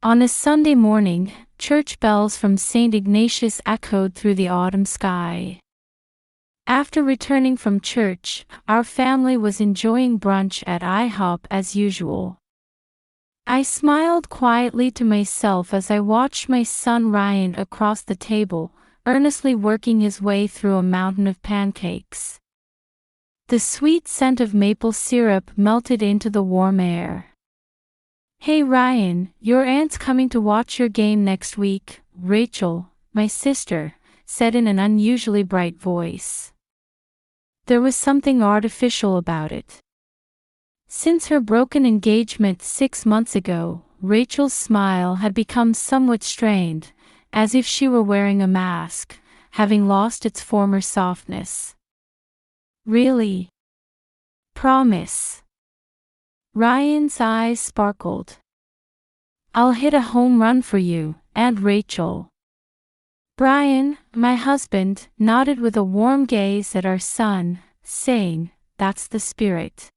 On a Sunday morning, church bells from St. Ignatius echoed through the autumn sky. After returning from church, our family was enjoying brunch at IHOP as usual. I smiled quietly to myself as I watched my son Ryan across the table, earnestly working his way through a mountain of pancakes. The sweet scent of maple syrup melted into the warm air. "Hey Ryan, your aunt's coming to watch your game next week," Rachel, my sister, said in an unusually bright voice. There was something artificial about it. Since her broken engagement 6 months ago, Rachel's smile had become somewhat strained, as if she were wearing a mask, having lost its former softness. "Really? Promise?" Ryan's eyes sparkled. "I'll hit a home run for you, Aunt Rachel." Brian, my husband, nodded with a warm gaze at our son, saying, "That's the spirit."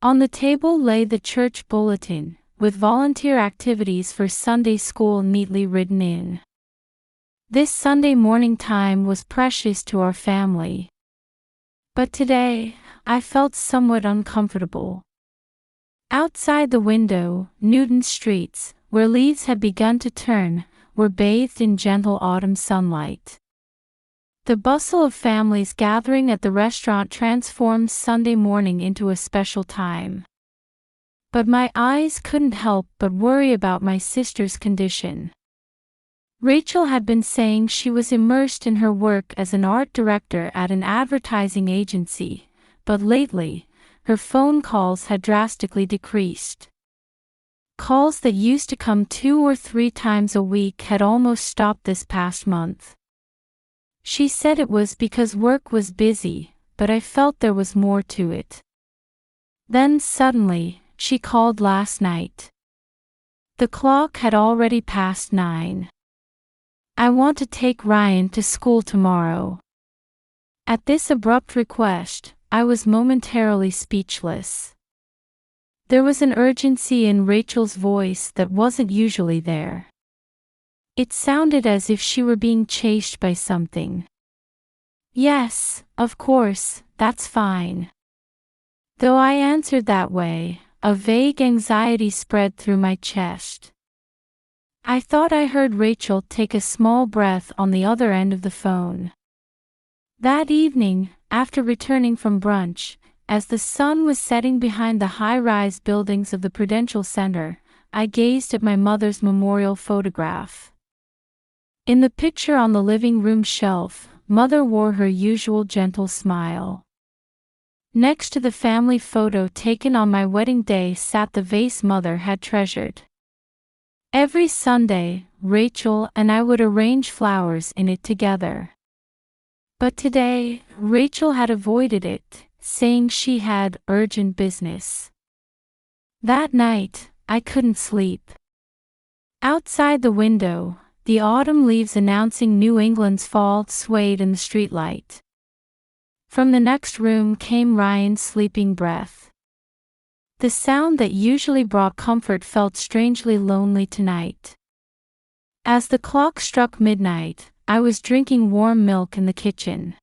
On the table lay the church bulletin, with volunteer activities for Sunday school neatly written in. This Sunday morning time was precious to our family. But today, I felt somewhat uncomfortable. Outside the window, Newton streets, where leaves had begun to turn, were bathed in gentle autumn sunlight. The bustle of families gathering at the restaurant transformed Sunday morning into a special time. But my eyes couldn't help but worry about my sister's condition. Rachel had been saying she was immersed in her work as an art director at an advertising agency, but lately, her phone calls had drastically decreased. Calls that used to come 2 or 3 times a week had almost stopped this past month. She said it was because work was busy, but I felt there was more to it. Then suddenly, she called last night. The clock had already passed 9. "I want to take Ryan to school tomorrow." At this abrupt request, I was momentarily speechless. There was an urgency in Rachel's voice that wasn't usually there. It sounded as if she were being chased by something. "Yes, of course, that's fine." Though I answered that way, a vague anxiety spread through my chest. I thought I heard Rachel take a small breath on the other end of the phone. That evening, after returning from brunch, as the sun was setting behind the high-rise buildings of the Prudential Center, I gazed at my mother's memorial photograph. In the picture on the living room shelf, Mother wore her usual gentle smile. Next to the family photo taken on my wedding day sat the vase Mother had treasured. Every Sunday, Rachel and I would arrange flowers in it together. But today, Rachel had avoided it, saying she had urgent business. That night, I couldn't sleep. Outside the window, the autumn leaves announcing New England's fall swayed in the streetlight. From the next room came Ryan's sleeping breath. The sound that usually brought comfort felt strangely lonely tonight. As the clock struck midnight, I was drinking warm milk in the kitchen.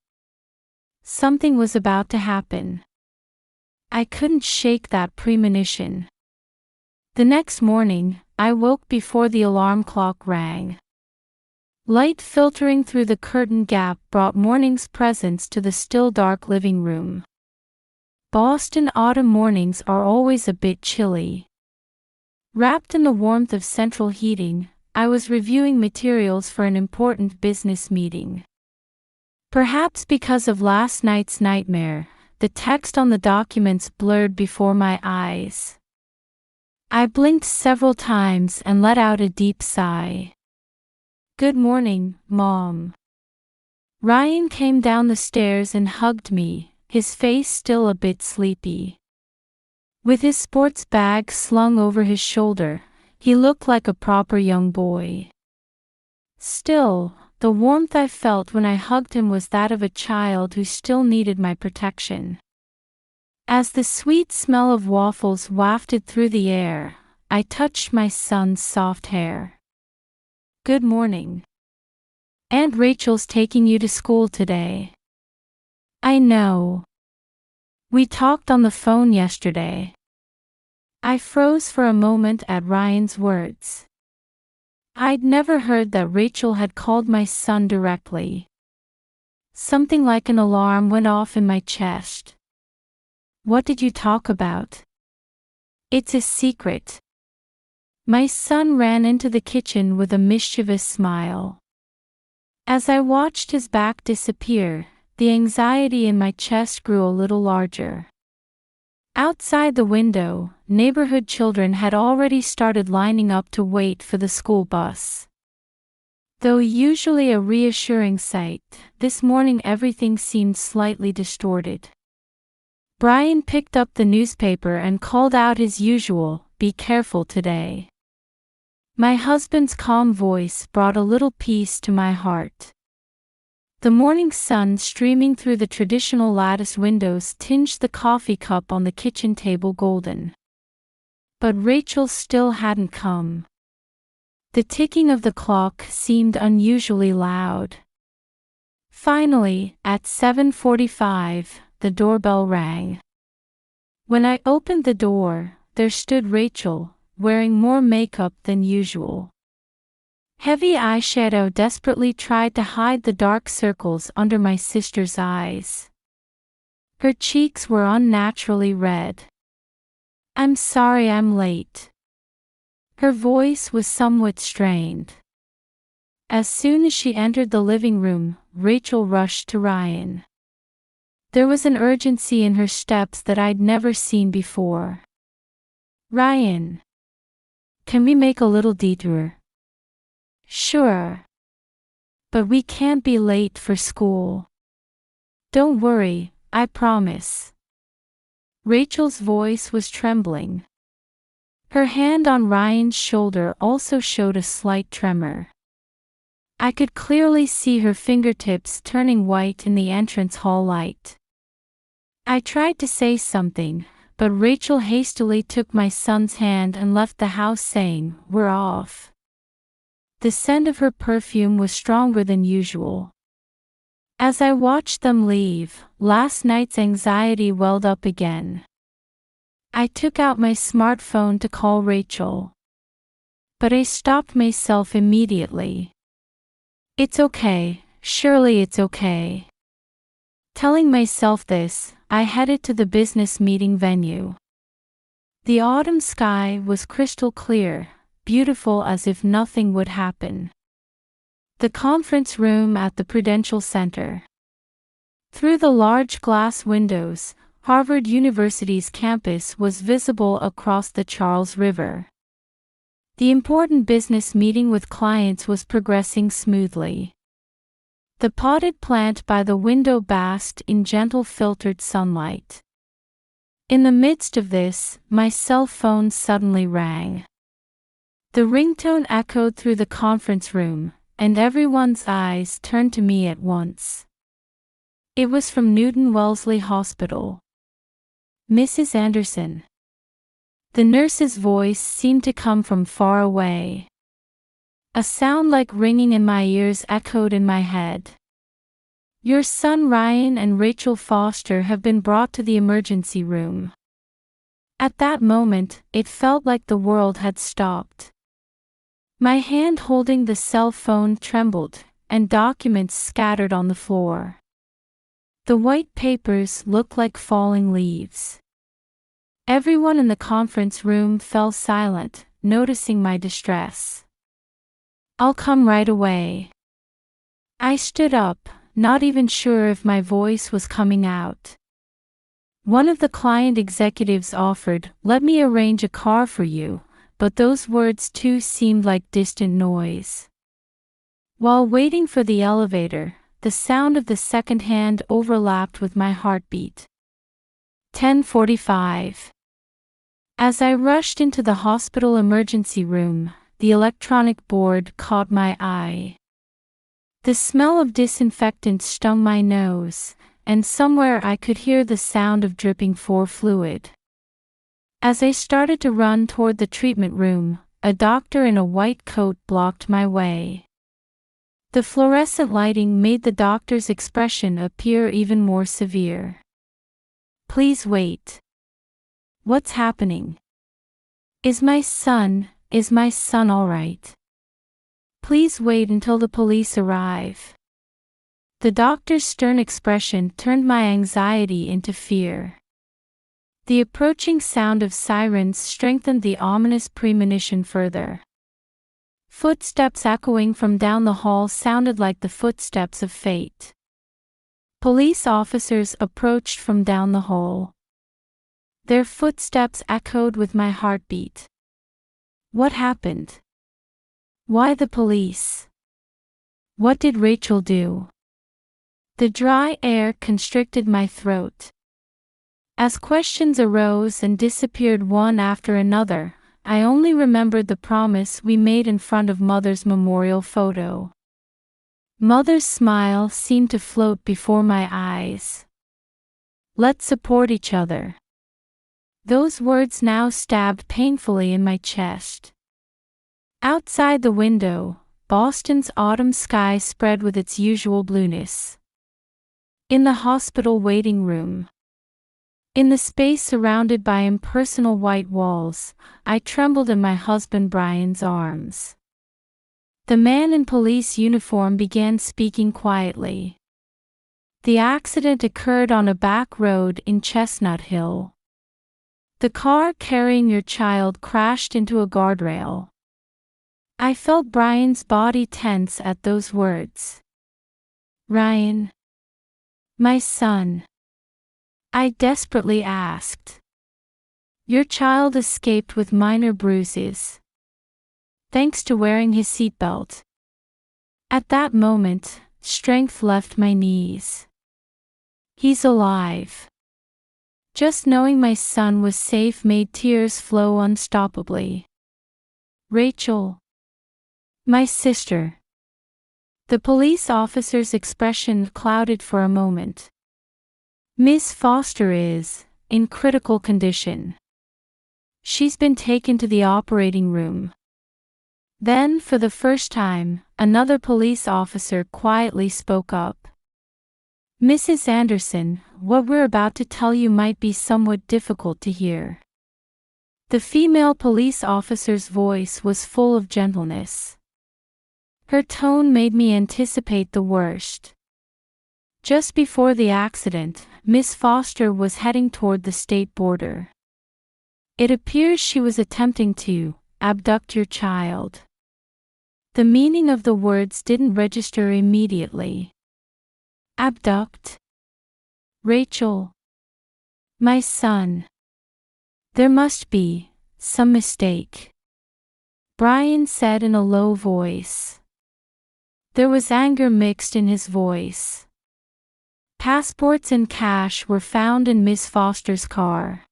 Something was about to happen. I couldn't shake that premonition. The next morning, I woke before the alarm clock rang. Light filtering through the curtain gap brought morning's presence to the still dark living room. Boston autumn mornings are always a bit chilly. Wrapped in the warmth of central heating, I was reviewing materials for an important business meeting. Perhaps because of last night's nightmare, the text on the documents blurred before my eyes. I blinked several times and let out a deep sigh. "Good morning, Mom." Ryan came down the stairs and hugged me, his face still a bit sleepy. With his sports bag slung over his shoulder, he looked like a proper young boy. Still, the warmth I felt when I hugged him was that of a child who still needed my protection. As the sweet smell of waffles wafted through the air, I touched my son's soft hair. "Good morning. Aunt Rachel's taking you to school today." "I know. We talked on the phone yesterday." I froze for a moment at Ryan's words. I'd never heard that Rachel had called my son directly. Something like an alarm went off in my chest. "What did you talk about?" "It's a secret." My son ran into the kitchen with a mischievous smile. As I watched his back disappear, the anxiety in my chest grew a little larger. Outside the window, neighborhood children had already started lining up to wait for the school bus. Though usually a reassuring sight, this morning everything seemed slightly distorted. Brian picked up the newspaper and called out his usual, "Be careful today." My husband's calm voice brought a little peace to my heart. The morning sun streaming through the traditional lattice windows tinged the coffee cup on the kitchen table golden. But Rachel still hadn't come. The ticking of the clock seemed unusually loud. Finally, at 7:45, the doorbell rang. When I opened the door, there stood Rachel, wearing more makeup than usual. Heavy eyeshadow desperately tried to hide the dark circles under my sister's eyes. Her cheeks were unnaturally red. "I'm sorry I'm late." Her voice was somewhat strained. As soon as she entered the living room, Rachel rushed to Ryan. There was an urgency in her steps that I'd never seen before. "Ryan, can we make a little detour?" "Sure. But we can't be late for school." "Don't worry, I promise." Rachel's voice was trembling. Her hand on Ryan's shoulder also showed a slight tremor. I could clearly see her fingertips turning white in the entrance hall light. I tried to say something, but Rachel hastily took my son's hand and left the house saying, "We're off." The scent of her perfume was stronger than usual. As I watched them leave, last night's anxiety welled up again. I took out my smartphone to call Rachel. But I stopped myself immediately. "It's okay, surely it's okay." Telling myself this, I headed to the business meeting venue. The autumn sky was crystal clear, beautiful as if nothing would happen. The conference room at the Prudential Center. Through the large glass windows, Harvard University's campus was visible across the Charles River. The important business meeting with clients was progressing smoothly. The potted plant by the window basked in gentle filtered sunlight. In the midst of this, my cell phone suddenly rang. The ringtone echoed through the conference room, and everyone's eyes turned to me at once. It was from Newton Wellesley Hospital. "Mrs. Anderson." The nurse's voice seemed to come from far away. A sound like ringing in my ears echoed in my head. "Your son Ryan and Rachel Foster have been brought to the emergency room." At that moment, it felt like the world had stopped. My hand holding the cell phone trembled, and documents scattered on the floor. The white papers looked like falling leaves. Everyone in the conference room fell silent, noticing my distress. "I'll come right away." I stood up, not even sure if my voice was coming out. One of the client executives offered, "Let me arrange a car for you," but those words too seemed like distant noise. While waiting for the elevator, the sound of the second hand overlapped with my heartbeat. 10:45. As I rushed into the hospital emergency room, the electronic board caught my eye. The smell of disinfectant stung my nose, and somewhere I could hear the sound of dripping fluid. As I started to run toward the treatment room, a doctor in a white coat blocked my way. The fluorescent lighting made the doctor's expression appear even more severe. "Please wait. What's happening? Is my son all right? Please wait until the police arrive." The doctor's stern expression turned my anxiety into fear. The approaching sound of sirens strengthened the ominous premonition further. Footsteps echoing from down the hall sounded like the footsteps of fate. Police officers approached from down the hall. Their footsteps echoed with my heartbeat. What happened? Why the police? What did Rachel do? The dry air constricted my throat. As questions arose and disappeared one after another, I only remembered the promise we made in front of Mother's memorial photo. Mother's smile seemed to float before my eyes. "Let's support each other." Those words now stabbed painfully in my chest. Outside the window, Boston's autumn sky spread with its usual blueness. In the hospital waiting room, in the space surrounded by impersonal white walls, I trembled in my husband Brian's arms. The man in police uniform began speaking quietly. "The accident occurred on a back road in Chestnut Hill. The car carrying your child crashed into a guardrail." I felt Brian's body tense at those words. "Ryan, my son," I desperately asked. "Your child escaped with minor bruises, thanks to wearing his seatbelt." At that moment, strength left my knees. "He's alive." Just knowing my son was safe made tears flow unstoppably. "Rachel, my sister." The police officer's expression clouded for a moment. "Miss Foster is in critical condition. She's been taken to the operating room." Then, for the first time, another police officer quietly spoke up. "Mrs. Anderson, what we're about to tell you might be somewhat difficult to hear." The female police officer's voice was full of gentleness. Her tone made me anticipate the worst. Just before the accident, Miss Foster was heading toward the state border. It appears she was attempting to abduct your child. The meaning of the words didn't register immediately. Abduct? Rachel? My son? There must be some mistake, Brian said in a low voice. There was anger mixed in his voice. Passports and cash were found in Miss Foster's car.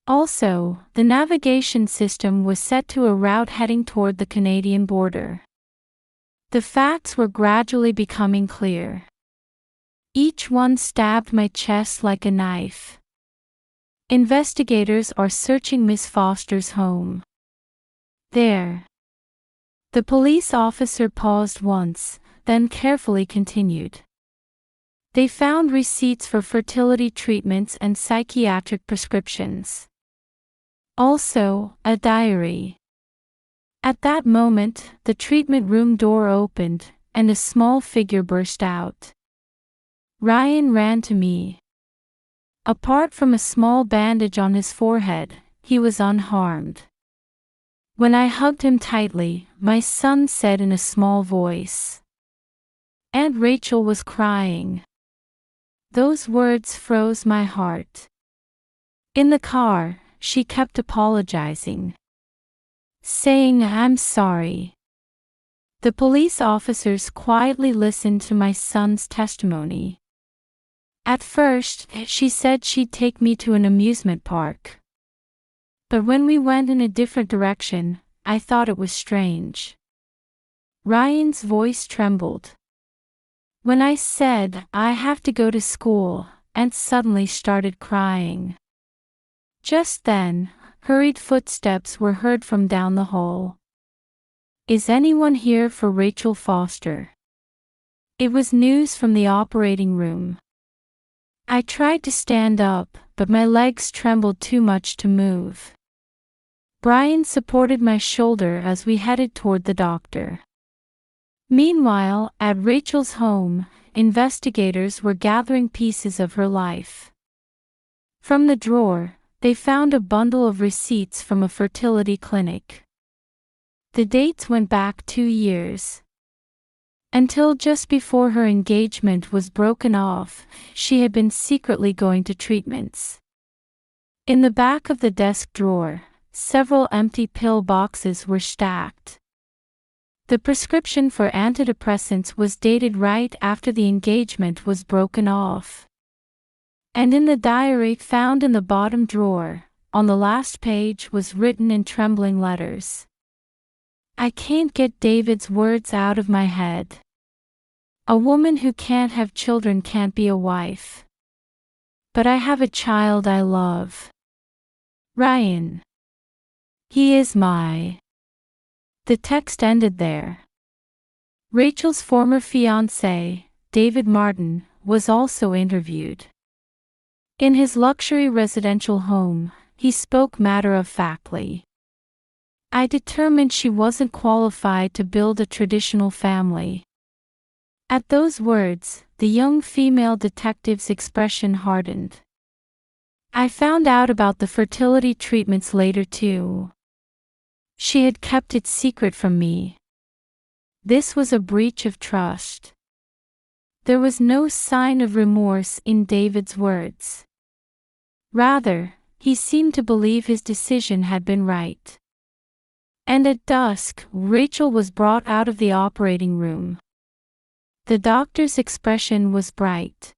Also, the navigation system was set to a route heading toward the Canadian border. The facts were gradually becoming clear. Each one stabbed my chest like a knife. Investigators are searching Miss Foster's home. There. The police officer paused once, then carefully continued. They found receipts for fertility treatments and psychiatric prescriptions. Also, a diary. At that moment, the treatment room door opened, and a small figure burst out. Ryan ran to me. Apart from a small bandage on his forehead, he was unharmed. When I hugged him tightly, my son said in a small voice, "Aunt Rachel was crying." Those words froze my heart. In the car, she kept apologizing, saying, "I'm sorry." The police officers quietly listened to my son's testimony. At first, she said she'd take me to an amusement park. But when we went in a different direction, I thought it was strange. Ryan's voice trembled. When I said, "I have to go to school," Aunt suddenly started crying. Just then, hurried footsteps were heard from down the hall. "Is anyone here for Rachel Foster?" It was news from the operating room. I tried to stand up, but my legs trembled too much to move. Brian supported my shoulder as we headed toward the doctor. Meanwhile, at Rachel's home, investigators were gathering pieces of her life. From the drawer, they found a bundle of receipts from a fertility clinic. The dates went back 2 years. Until just before her engagement was broken off, she had been secretly going to treatments. In the back of the desk drawer, several empty pill boxes were stacked. The prescription for antidepressants was dated right after the engagement was broken off. And in the diary found in the bottom drawer, on the last page was written in trembling letters. I can't get David's words out of my head. A woman who can't have children can't be a wife. But I have a child I love. Ryan. He is my. The text ended there. Rachel's former fiancé, David Martin, was also interviewed. In his luxury residential home, he spoke matter-of-factly. I determined she wasn't qualified to build a traditional family. At those words, the young female detective's expression hardened. I found out about the fertility treatments later too. She had kept it secret from me. This was a breach of trust. There was no sign of remorse in David's words. Rather, he seemed to believe his decision had been right. And at dusk, Rachel was brought out of the operating room. The doctor's expression was bright.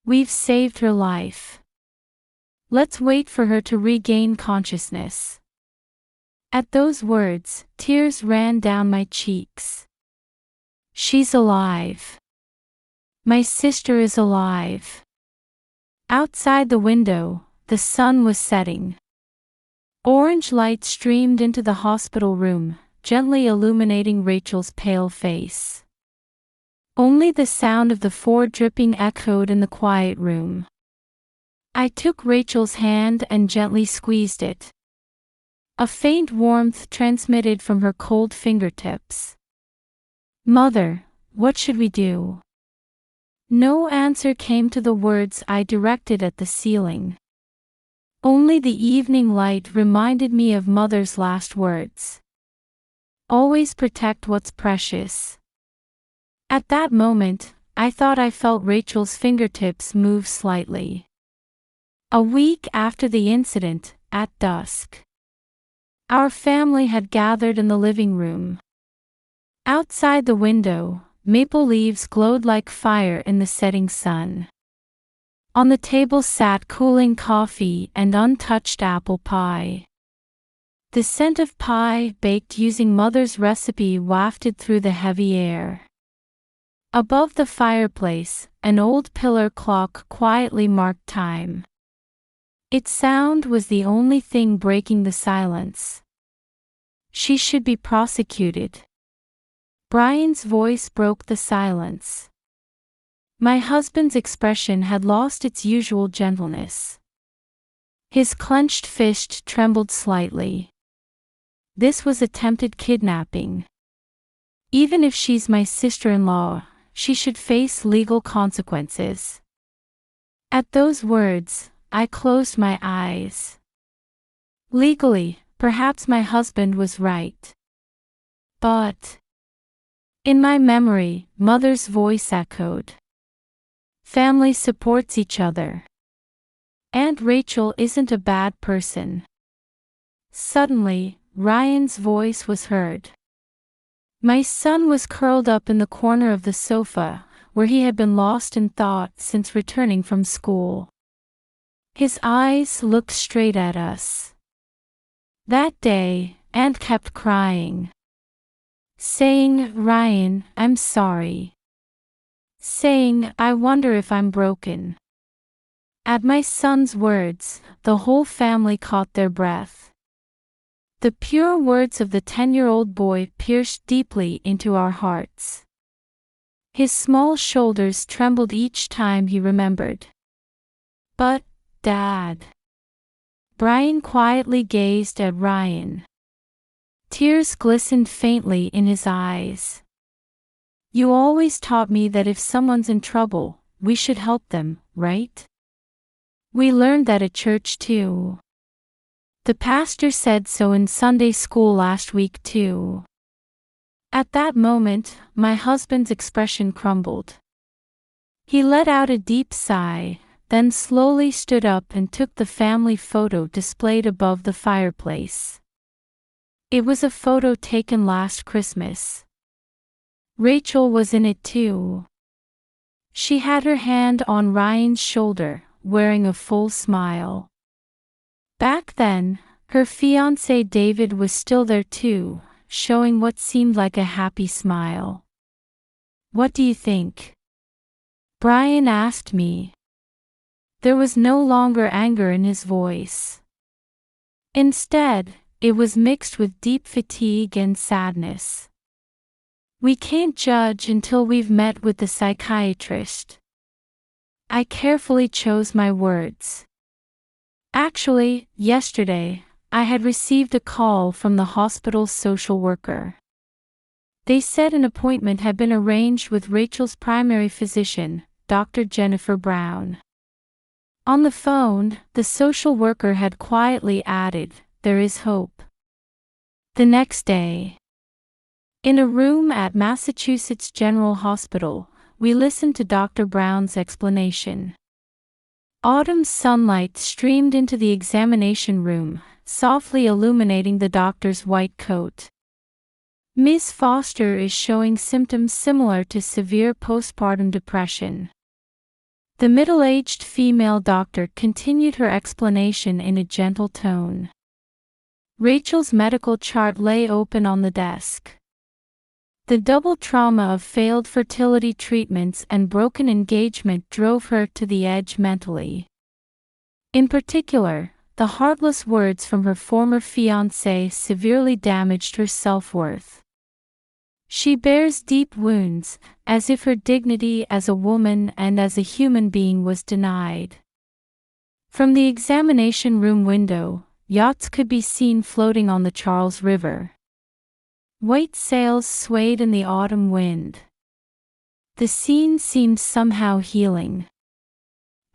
We've saved her life. Let's wait for her to regain consciousness. At those words, tears ran down my cheeks. She's alive. My sister is alive. Outside the window, the sun was setting. Orange light streamed into the hospital room, gently illuminating Rachel's pale face. Only the sound of the Ford dripping echoed in the quiet room. I took Rachel's hand and gently squeezed it. A faint warmth transmitted from her cold fingertips. Mother, what should we do? No answer came to the words I directed at the ceiling. Only the evening light reminded me of Mother's last words. Always protect what's precious. At that moment, I thought I felt Rachel's fingertips move slightly. A week after the incident, at dusk, our family had gathered in the living room. Outside the window, maple leaves glowed like fire in the setting sun. On the table sat cooling coffee and untouched apple pie. The scent of pie baked using Mother's recipe wafted through the heavy air. Above the fireplace, an old pillar clock quietly marked time. Its sound was the only thing breaking the silence. She should be prosecuted. Brian's voice broke the silence. My husband's expression had lost its usual gentleness. His clenched fist trembled slightly. This was attempted kidnapping. Even if she's my sister-in-law, she should face legal consequences. At those words, I closed my eyes. Legally, perhaps my husband was right. But in my memory, Mother's voice echoed. Family supports each other. Aunt Rachel isn't a bad person. Suddenly, Ryan's voice was heard. My son was curled up in the corner of the sofa, where he had been lost in thought since returning from school. His eyes looked straight at us. That day, Aunt kept crying. Saying, Ryan, I'm sorry. Saying, I wonder if I'm broken. At my son's words, the whole family caught their breath. The pure words of the 10-year-old boy pierced deeply into our hearts. His small shoulders trembled each time he remembered. "But, Dad." Brian quietly gazed at Ryan. Tears glistened faintly in his eyes. "You always taught me that if someone's in trouble, we should help them, right? We learned that at church too. The pastor said so in Sunday school last week too." At that moment, my husband's expression crumbled. He let out a deep sigh, then slowly stood up and took the family photo displayed above the fireplace. It was a photo taken last Christmas. Rachel was in it too. She had her hand on Ryan's shoulder, wearing a full smile. Back then, her fiancé David was still there too, showing what seemed like a happy smile. "What do you think?" Brian asked me. There was no longer anger in his voice. Instead, it was mixed with deep fatigue and sadness. "We can't judge until we've met with the psychiatrist." I carefully chose my words. Actually, yesterday, I had received a call from the hospital's social worker. They said an appointment had been arranged with Rachel's primary physician, Dr. Jennifer Brown. On the phone, the social worker had quietly added, "There is hope." The next day, in a room at Massachusetts General Hospital, we listened to Dr. Brown's explanation. Autumn sunlight streamed into the examination room, softly illuminating the doctor's white coat. "Ms. Foster is showing symptoms similar to severe postpartum depression." The middle-aged female doctor continued her explanation in a gentle tone. Rachel's medical chart lay open on the desk. The double trauma of failed fertility treatments and broken engagement drove her to the edge mentally. In particular, the heartless words from her former fiancé severely damaged her self-worth. "She bears deep wounds, as if her dignity as a woman and as a human being was denied." From the examination room window, yachts could be seen floating on the Charles River. White sails swayed in the autumn wind. The scene seemed somehow healing.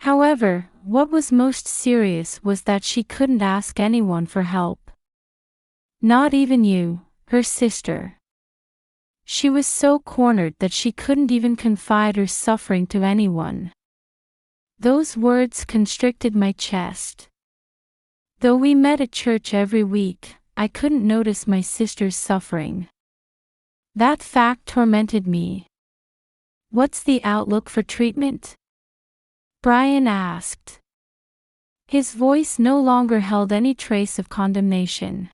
However, what was most serious was that she couldn't ask anyone for help. Not even you, her sister. She was so cornered that she couldn't even confide her suffering to anyone. Those words constricted my chest. Though we met at church every week, I couldn't notice my sister's suffering. That fact tormented me. "What's the outlook for treatment?" Brian asked. His voice no longer held any trace of condemnation.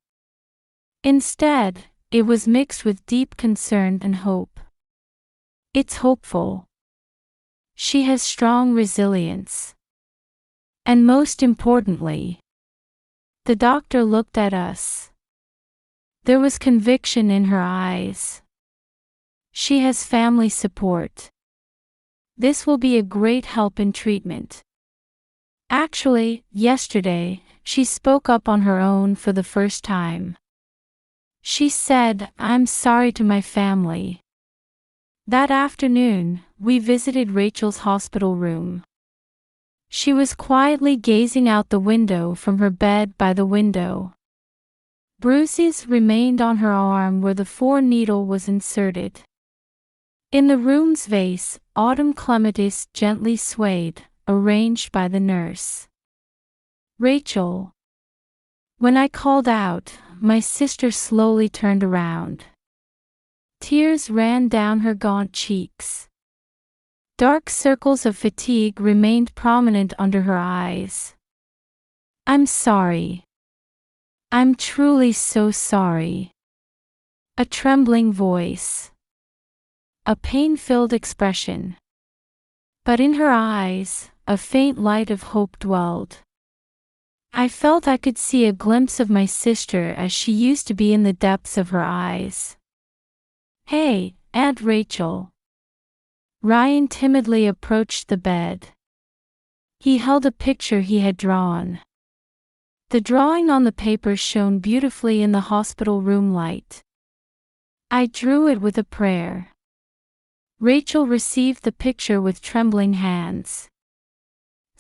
Instead, it was mixed with deep concern and hope. "It's hopeful. She has strong resilience. And most importantly," the doctor looked at us. There was conviction in her eyes. "She has family support. This will be a great help in treatment." Actually, yesterday, she spoke up on her own for the first time. She said, "I'm sorry to my family." That afternoon, we visited Rachel's hospital room. She was quietly gazing out the window from her bed by the window. Bruises remained on her arm where the 4-needle was inserted. In the room's vase, autumn clematis gently swayed, arranged by the nurse. "Rachel." When I called out, my sister slowly turned around. Tears ran down her gaunt cheeks. Dark circles of fatigue remained prominent under her eyes. "I'm sorry. I'm truly so sorry." A trembling voice. A pain-filled expression. But in her eyes, a faint light of hope dwelled. I felt I could see a glimpse of my sister as she used to be in the depths of her eyes. "Hey, Aunt Rachel." Ryan timidly approached the bed. He held a picture he had drawn. The drawing on the paper shone beautifully in the hospital room light. I drew it with a prayer. Rachel received the picture with trembling hands.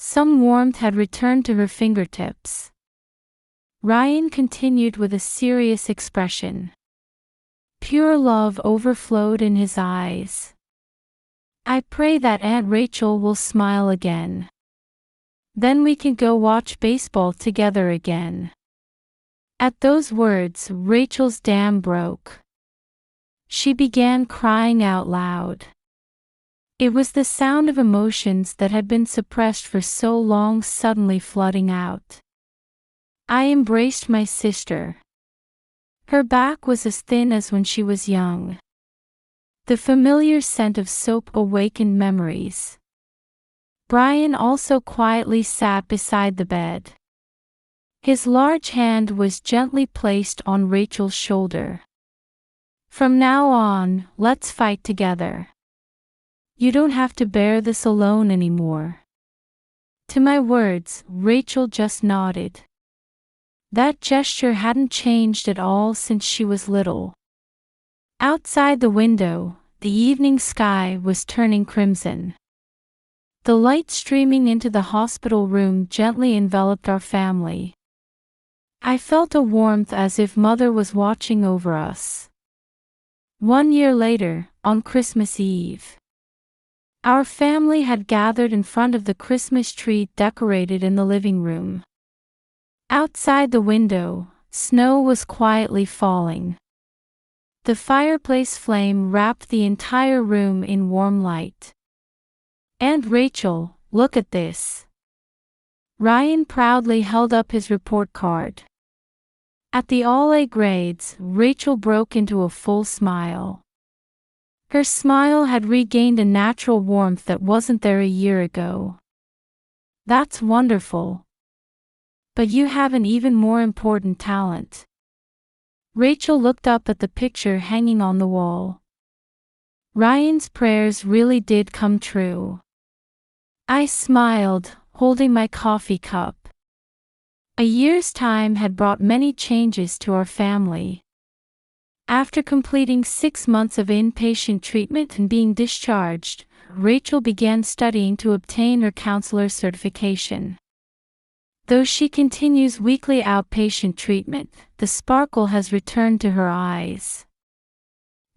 Some warmth had returned to her fingertips. Ryan continued with a serious expression. Pure love overflowed in his eyes. "I pray that Aunt Rachel will smile again. Then we can go watch baseball together again." At those words, Rachel's dam broke. She began crying out loud. It was the sound of emotions that had been suppressed for so long suddenly flooding out. I embraced my sister. Her back was as thin as when she was young. The familiar scent of soap awakened memories. Brian also quietly sat beside the bed. His large hand was gently placed on Rachel's shoulder. "From now on, let's fight together. You don't have to bear this alone anymore." To my words, Rachel just nodded. That gesture hadn't changed at all since she was little. Outside the window, the evening sky was turning crimson. The light streaming into the hospital room gently enveloped our family. I felt a warmth as if Mother was watching over us. 1 year later, on Christmas Eve, our family had gathered in front of the Christmas tree decorated in the living room. Outside the window, snow was quietly falling. The fireplace flame wrapped the entire room in warm light. "Aunt Rachel, look at this." Ryan proudly held up his report card. At the all A grades, Rachel broke into a full smile. Her smile had regained a natural warmth that wasn't there a year ago. "That's wonderful. But you have an even more important talent." Rachel looked up at the picture hanging on the wall. Ryan's prayers really did come true. I smiled, holding my coffee cup. A year's time had brought many changes to our family. After completing 6 months of inpatient treatment and being discharged, Rachel began studying to obtain her counselor certification. Though she continues weekly outpatient treatment, the sparkle has returned to her eyes.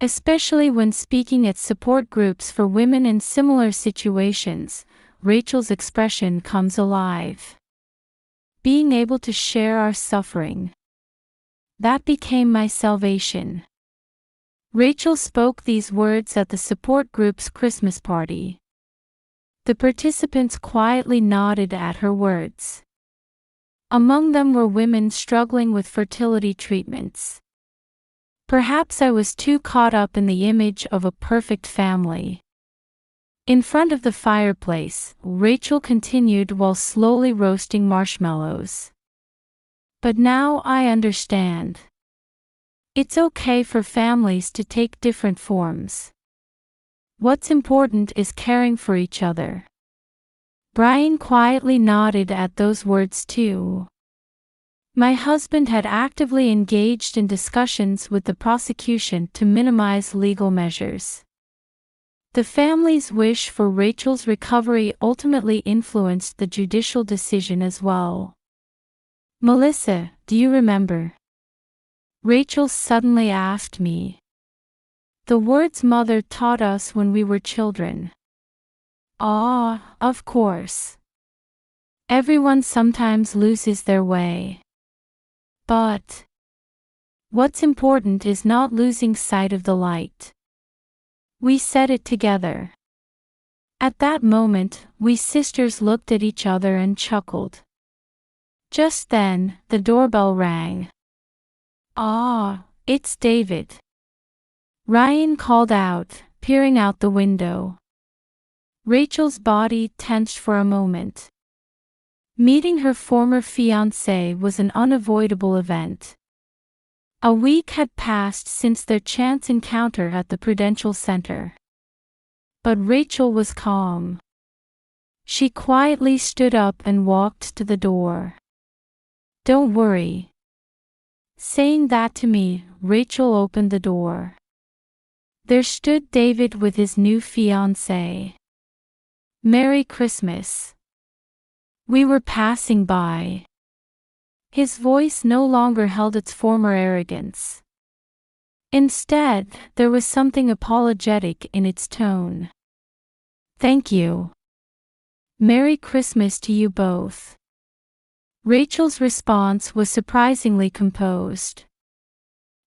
Especially when speaking at support groups for women in similar situations, Rachel's expression comes alive. Being able to share our suffering. That became my salvation. Rachel spoke these words at the support group's Christmas party. The participants quietly nodded at her words. Among them were women struggling with fertility treatments. Perhaps I was too caught up in the image of a perfect family. In front of the fireplace, Rachel continued while slowly roasting marshmallows. "But now I understand. It's okay for families to take different forms. What's important is caring for each other." Brian quietly nodded at those words too. My husband had actively engaged in discussions with the prosecution to minimize legal measures. The family's wish for Rachel's recovery ultimately influenced the judicial decision as well. "Melissa, do you remember?" Rachel suddenly asked me. "The words Mother taught us when we were children." "Ah, of course. Everyone sometimes loses their way. But what's important is not losing sight of the light." We said it together. At that moment, we sisters looked at each other and chuckled. Just then, the doorbell rang. "Ah, it's David," Ryan called out, peering out the window. Rachel's body tensed for a moment. Meeting her former fiancé was an unavoidable event. A week had passed since their chance encounter at the Prudential Center. But Rachel was calm. She quietly stood up and walked to the door. "Don't worry." Saying that to me, Rachel opened the door. There stood David with his new fiancée. "Merry Christmas." We were passing by. His voice no longer held its former arrogance. Instead, there was something apologetic in its tone. "Thank you. Merry Christmas to you both." Rachel's response was surprisingly composed.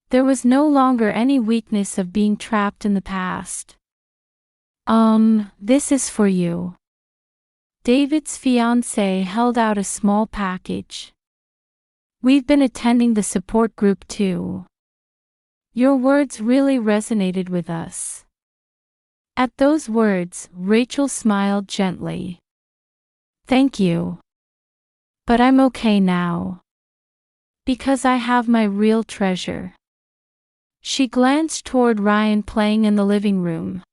There was no longer any weakness of being trapped in the past. This is for you." David's fiancée held out a small package. "We've been attending the support group too. Your words really resonated with us." At those words, Rachel smiled gently. "Thank you. But I'm okay now. Because I have my real treasure." She glanced toward Ryan playing in the living room.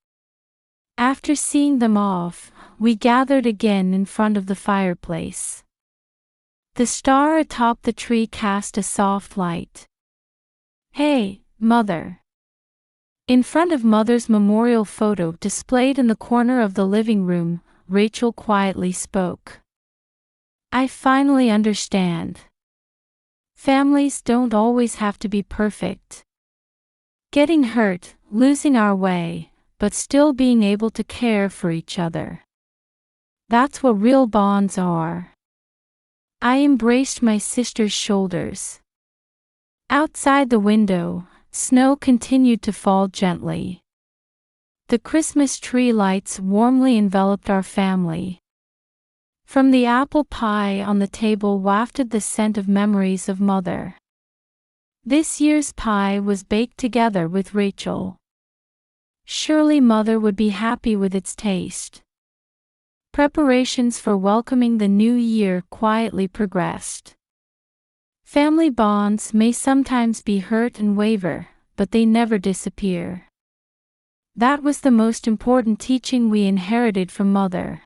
After seeing them off, we gathered again in front of the fireplace. The star atop the tree cast a soft light. "Hey, Mother." In front of Mother's memorial photo displayed in the corner of the living room, Rachel quietly spoke. "I finally understand. Families don't always have to be perfect. Getting hurt, losing our way, but still being able to care for each other. That's what real bonds are." I embraced my sister's shoulders. Outside the window, snow continued to fall gently. The Christmas tree lights warmly enveloped our family. From the apple pie on the table wafted the scent of memories of Mother. This year's pie was baked together with Rachel. Surely Mother would be happy with its taste. Preparations for welcoming the new year quietly progressed. Family bonds may sometimes be hurt and waver, but they never disappear. That was the most important teaching we inherited from Mother.